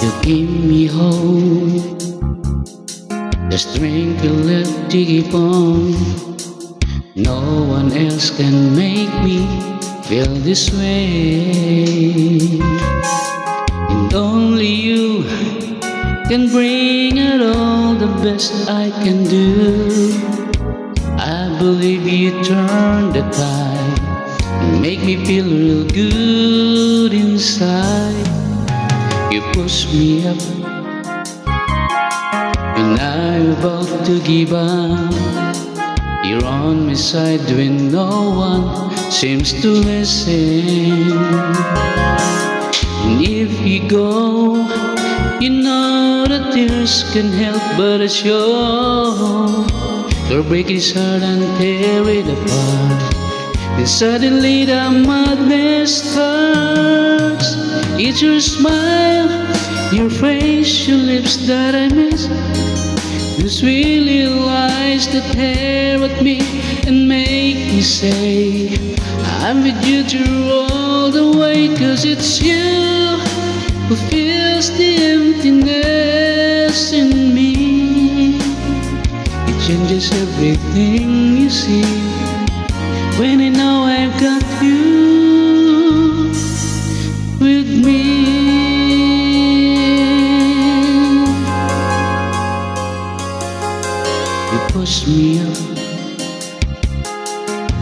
You give me hope, the strength you left to keep on. No one else can make me feel this way, and only you can bring out all the best I can do. I believe you turn the tide and make me feel real good inside. You push me up when I'm about to give up. You're on my side when no one seems to listen. And if you go, you know that tears can help but show. You'll break his heart and tear it apart. Then suddenly the madness starts. It's your smile, your face, your lips that I miss. Those really lies that tear at me and make me say I'm with you through all the way. 'Cause it's you who fills the emptiness in me. It changes everything you see when I know I've got you with me. You push me up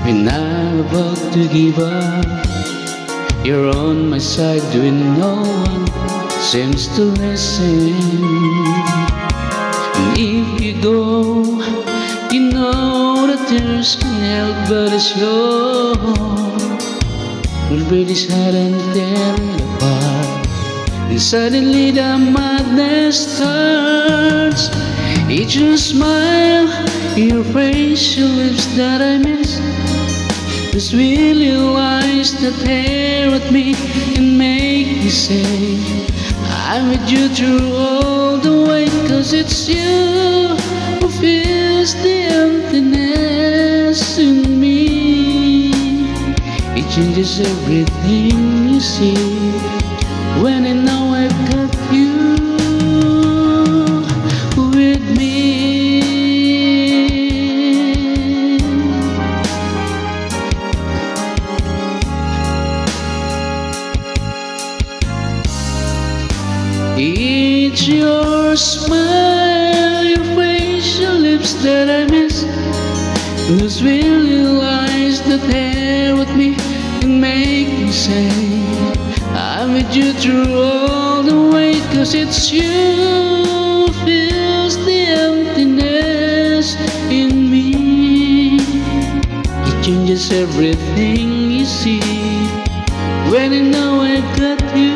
when I'm about to give up. You're on my side when no one seems to listen. And if you go, you know that tears can help but show. We'll break his heart and tear it apart. And suddenly the madness starts. It's your smile, your face, your lips that I miss. Those really lies that tear at me and make me say I'm with you through all the way. 'Cause it's you who fills the emptiness in me. It changes everything you see when I know I've got you with me. It's your smile, your face, your lips that I miss. Those really lies that tear with me and make me say I'm with you through all the way. 'Cause it's you who fills the emptiness in me. It changes everything you see when I know I've got you.